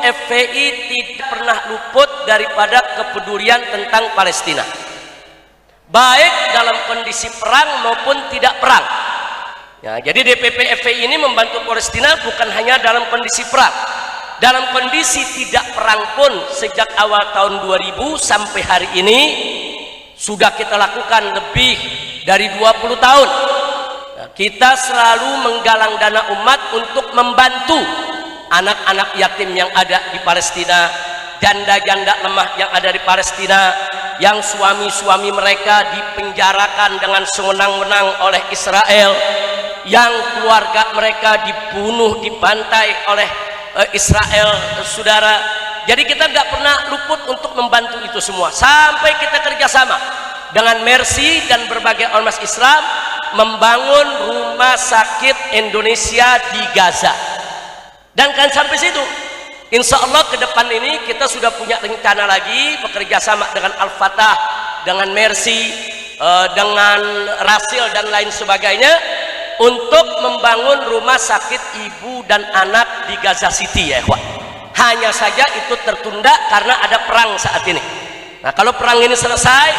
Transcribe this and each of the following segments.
FPI tidak pernah luput daripada kepedulian tentang Palestina, baik dalam kondisi perang maupun tidak perang. Ya, jadi DPP FPI ini membantu Palestina bukan hanya dalam kondisi perang, dalam kondisi tidak perang pun sejak awal tahun 2000 sampai hari ini sudah kita lakukan lebih dari 20 tahun. Nah, kita selalu menggalang dana umat untuk membantu anak-anak yatim yang ada di Palestina, janda-janda lemah yang ada di Palestina, yang suami-suami mereka dipenjarakan dengan sewenang-wenang oleh Israel, yang keluarga mereka dibunuh, dibantai oleh Israel, saudara. Jadi kita nggak pernah luput untuk membantu itu semua, sampai kita kerjasama dengan Mercy dan berbagai ormas Islam membangun rumah sakit Indonesia di Gaza. Dan kan sampai situ, insya Allah ke depan ini kita sudah punya rencana lagi bekerja sama dengan Al-Fatah, dengan Mercy, dengan Rasil dan lain sebagainya untuk membangun rumah sakit ibu dan anak di Gaza City, ya ikhwan. Hanya saja itu tertunda karena ada perang saat ini. Nah, kalau perang ini selesai,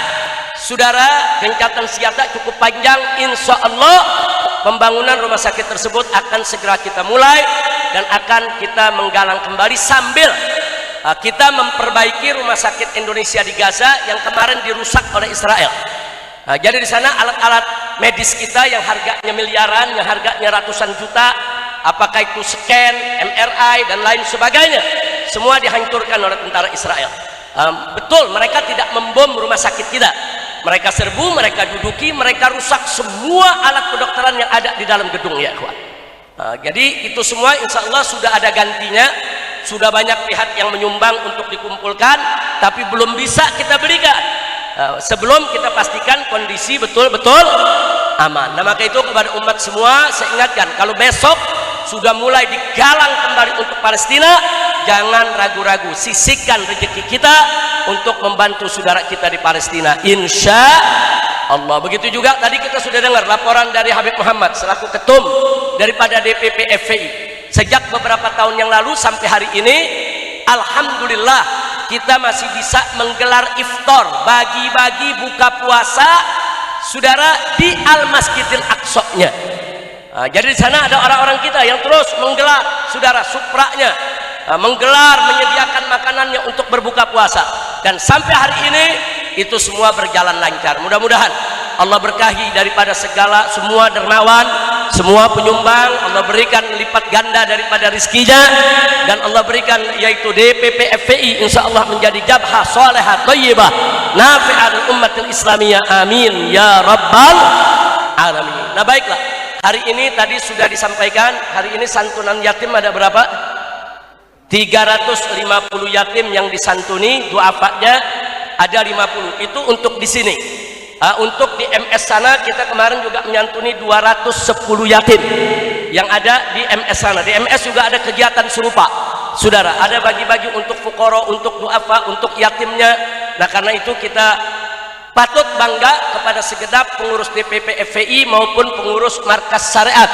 saudara, gencatan senjata cukup panjang, insya Allah pembangunan rumah sakit tersebut akan segera kita mulai dan akan kita menggalang kembali sambil kita memperbaiki rumah sakit Indonesia di Gaza yang kemarin dirusak oleh Israel. Jadi di sana alat-alat medis kita yang harganya miliaran, yang harganya ratusan juta, apakah itu scan, MRI dan lain sebagainya, semua dihancurkan oleh tentara Israel. Betul, mereka tidak membom rumah sakit kita, mereka serbu, mereka duduki, mereka rusak semua alat kedokteran yang ada di dalam gedung, ya ikhwan. Jadi itu semua insya Allah sudah ada gantinya. Sudah banyak pihak yang menyumbang untuk dikumpulkan, tapi belum bisa kita berikan sebelum kita pastikan kondisi betul-betul aman. Nah, maka itu kepada umat semua saya ingatkan, kalau besok sudah mulai digalang kembali untuk Palestina, jangan ragu-ragu, sisihkan rezeki kita untuk membantu saudara kita di Palestina, insya Allah. Begitu juga tadi kita sudah dengar laporan dari Habib Muhammad selaku ketum daripada DPP FPI. Sejak beberapa tahun yang lalu sampai hari ini, alhamdulillah kita masih bisa menggelar iftar, bagi-bagi buka puasa saudara di Al-Masjidil Aqsa-nya. Jadi di sana ada orang-orang kita yang terus menggelar saudara supranya, menggelar, menyediakan makanannya untuk berbuka puasa, dan sampai hari ini itu semua berjalan lancar. Mudah-mudahan Allah berkahi daripada segala semua dermawan, semua penyumbang, Allah berikan lipat ganda daripada rizkinya, dan Allah berikan yaitu DPP FPI insya Allah menjadi jabhah salihah thayyibah nafi'atul ummatil islamiyah, amin ya rabbal alamin. Nah, baiklah, hari ini tadi sudah disampaikan, hari ini santunan yatim ada berapa? 350 yatim yang disantuni, du'afanya ada 50. Itu untuk di sini. Untuk di MS sana kita kemarin juga menyantuni 210 yatim yang ada di MS sana. Di MS juga ada kegiatan serupa, saudara, ada bagi-bagi untuk fuqara, untuk du'afa, untuk yatimnya. Nah, karena itu kita patut bangga kepada segenap pengurus DPP FPI maupun pengurus markas syariat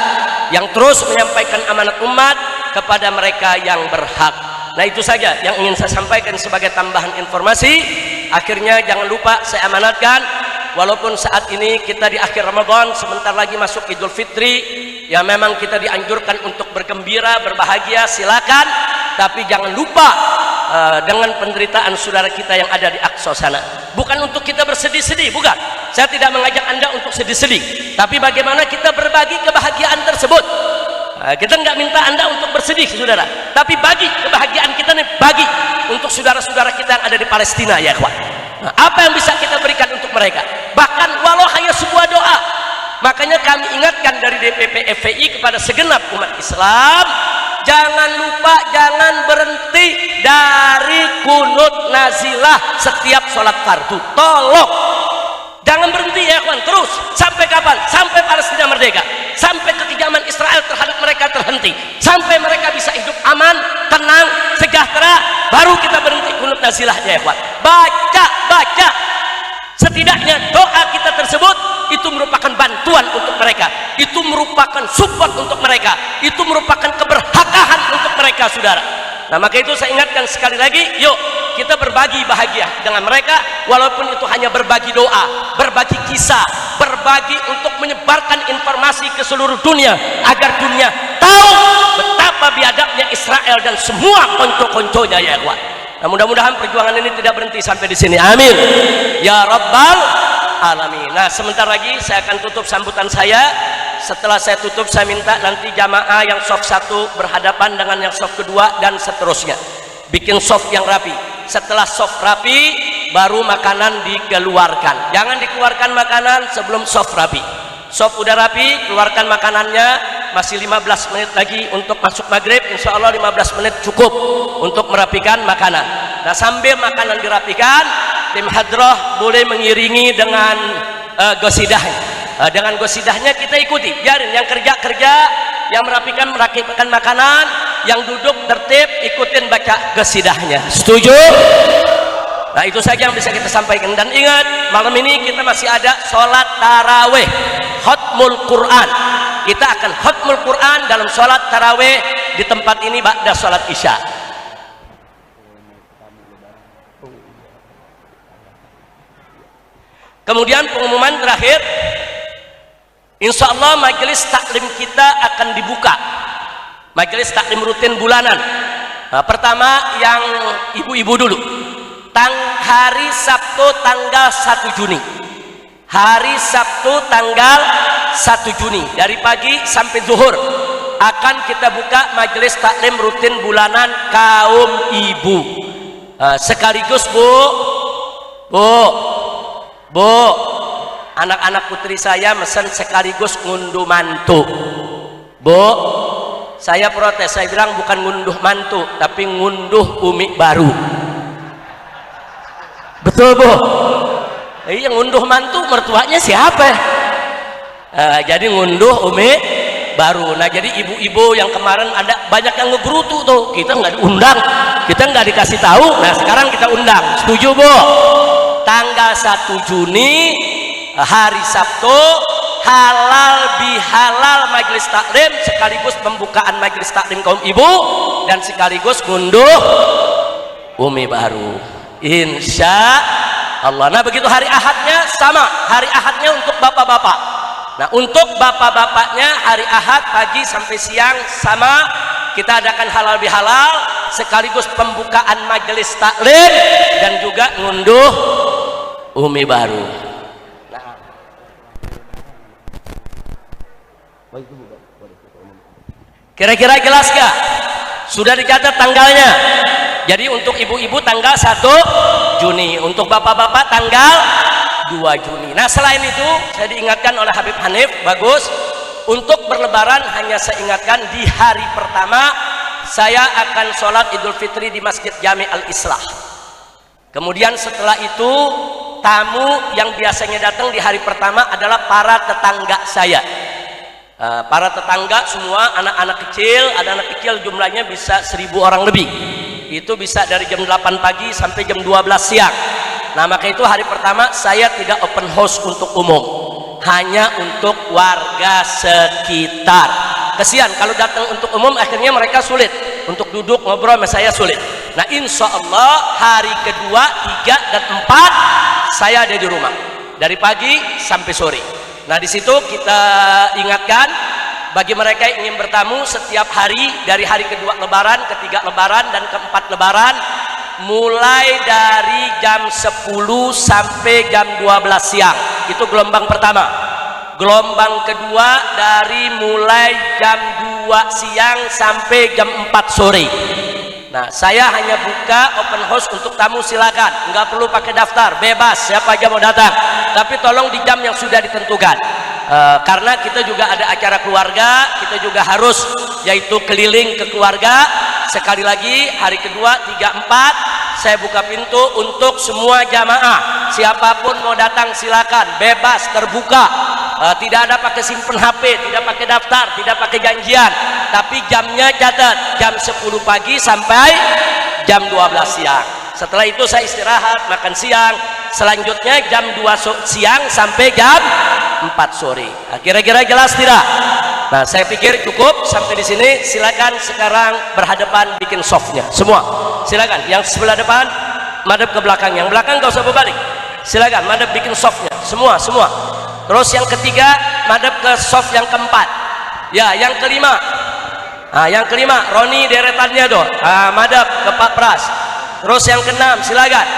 yang terus menyampaikan amanat umat kepada mereka yang berhak. Nah, itu saja yang ingin saya sampaikan sebagai tambahan informasi. Akhirnya jangan lupa saya amanatkan, walaupun saat ini kita di akhir Ramadan, sebentar lagi masuk Idul Fitri, ya memang kita dianjurkan untuk bergembira, berbahagia, silakan, tapi jangan lupa dengan penderitaan saudara kita yang ada di Aqsa sana. Bukan untuk kita bersedih-sedih, bukan. Saya tidak mengajak Anda untuk sedih-sedih, tapi bagaimana kita berbagi kebahagiaan tersebut. Kita nggak minta Anda untuk bersedih, saudara, tapi bagi kebahagiaan kita nih, bagi untuk saudara-saudara kita yang ada di Palestina, ya ikhwan. Nah, apa yang bisa kita berikan untuk mereka, bahkan walau hanya sebuah doa. Makanya kami ingatkan dari DPP FPI kepada segenap umat Islam, jangan lupa, jangan berhenti dari kunut nazilah setiap sholat fardu. Tolong jangan berhenti, ya kawan, terus sampai kapan? Sampai Palestina merdeka, sampai kekejaman Israel terhadap mereka terhenti, sampai mereka bisa hidup aman, tenang, sejahtera, baru kita berhenti kunut nazilahnya, ya kawan. Baca setidaknya doa kita tersebut itu merupakan bantuan untuk mereka, itu merupakan support untuk mereka, itu merupakan keberhakahan untuk mereka, saudara. Nah maka itu saya ingatkan sekali lagi, yuk kita berbagi bahagia dengan mereka, walaupun itu hanya berbagi doa, berbagi kisah, berbagi untuk menyebarkan informasi ke seluruh dunia agar dunia tahu betapa biadabnya Israel dan semua konco-konconya ya ikhwan. Nah mudah-mudahan perjuangan ini tidak berhenti sampai di sini, amin ya rabbal alamin. Nah sebentar lagi saya akan tutup sambutan saya. Setelah saya tutup, saya minta nanti jamaah yang soft 1 berhadapan dengan yang soft kedua dan seterusnya, bikin soft yang rapi. Setelah soft rapi baru makanan dikeluarkan, jangan dikeluarkan makanan sebelum soft rapi. Soft udah rapi, keluarkan makanannya. Masih 15 menit lagi untuk masuk maghrib, insya Allah 15 menit cukup untuk merapikan makanan. Nah sambil makanan dirapikan, tim hadroh boleh mengiringi dengan gosidahnya. Dengan gosidahnya kita ikuti, biarin yang kerja, yang merapikan makanan, yang duduk tertib ikutin baca gosidahnya. Setuju? Nah itu saja yang bisa kita sampaikan. Dan ingat, malam ini kita masih ada sholat taraweh khatmul Quran. Kita akan khatmul Quran dalam sholat taraweh di tempat ini ba'da sholat isya. Kemudian pengumuman terakhir, insya Allah majelis taklim kita akan dibuka, majelis taklim rutin bulanan. Nah, pertama yang ibu-ibu dulu, hari Sabtu tanggal 1 Juni, hari Sabtu tanggal 1 Juni dari pagi sampai zuhur akan kita buka majelis taklim rutin bulanan kaum ibu. Sekaligus Bu, anak-anak putri saya mesen sekaligus ngunduh mantu. Bu, saya protes, saya bilang bukan ngunduh mantu tapi ngunduh umi baru. Betul Bu? Iya, ngunduh mantu mertuanya siapa? Jadi ngunduh umi baru. Nah jadi ibu-ibu yang kemarin ada banyak yang ngegerutu tuh, kita nggak diundang, kita nggak dikasih tahu. Nah sekarang kita undang. Setuju Bu? Tanggal 1 Juni hari Sabtu, halal bihalal majelis taklim sekaligus pembukaan majelis taklim kaum ibu dan sekaligus ngunduh umi baru, insya Allah. Nah begitu hari Ahadnya sama, hari Ahadnya untuk bapak-bapak. Nah untuk bapak-bapaknya hari Ahad pagi sampai siang sama, kita adakan halal bihalal sekaligus pembukaan majelis taklim dan juga ngunduh umi baru. Kira-kira jelas gak? Sudah dicatat tanggalnya. Jadi untuk ibu-ibu tanggal 1 Juni, untuk bapak-bapak tanggal 2 Juni. Nah selain itu saya diingatkan oleh Habib Hanif, bagus untuk berlebaran hanya saya ingatkan di hari pertama saya akan sholat Idul Fitri di Masjid Jami Al-Islah. Kemudian setelah itu tamu yang biasanya datang di hari pertama adalah para tetangga saya. Para tetangga semua anak-anak kecil, ada anak kecil jumlahnya bisa 1000 orang lebih. Itu bisa dari jam 8 pagi sampai jam 12 siang. Nah maka itu hari pertama saya tidak open house untuk umum, hanya untuk warga sekitar. Kesian kalau datang untuk umum akhirnya mereka sulit untuk duduk ngobrol sama saya, sulit. Nah insya Allah hari kedua, 3 dan 4 saya ada di rumah dari pagi sampai sore. Nah di situ kita ingatkan bagi mereka yang ingin bertamu setiap hari dari hari kedua lebaran, ketiga lebaran dan keempat lebaran, mulai dari jam 10 sampai jam 12 siang. Itu gelombang pertama. Gelombang kedua dari mulai jam 2 siang sampai jam 4 sore. Nah saya hanya buka open house untuk tamu, silakan, nggak perlu pakai daftar, bebas siapa aja mau datang, tapi tolong di jam yang sudah ditentukan. Karena kita juga ada acara keluarga, kita juga harus yaitu keliling ke keluarga. Sekali lagi hari kedua, 3, 4 saya buka pintu untuk semua jamaah, siapapun mau datang silakan, bebas, terbuka. Tidak ada pakai simpen HP, tidak pakai daftar, tidak pakai janjian, tapi jamnya catat jam 10 pagi sampai jam 12 siang. Setelah itu saya istirahat, makan siang, selanjutnya jam 2 siang sampai jam 4 sore. Kira-kira jelas tidak? Nah, saya pikir cukup sampai di sini. Silakan sekarang berhadapan bikin softnya semua. Silakan yang sebelah depan madep ke belakang, yang belakang gak usah berbalik. Silakan madep bikin softnya semua. Terus yang ketiga madep ke soft yang keempat. Ya, yang kelima. Nah, yang kelima Roni deretannya tuh. Madep ke Pak Pras. Terus yang keenam silakan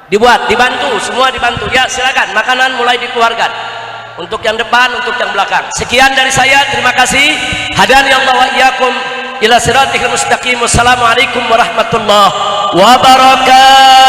dibuat, dibantu, semua dibantu. Ya, silakan makanan mulai dikeluarkan. Untuk yang depan, untuk yang belakang. Sekian dari saya, terima kasih. Hadani Allah wa iyyakum ila siratal mustaqim. Wassalamualaikum warahmatullahi wabarakatuh.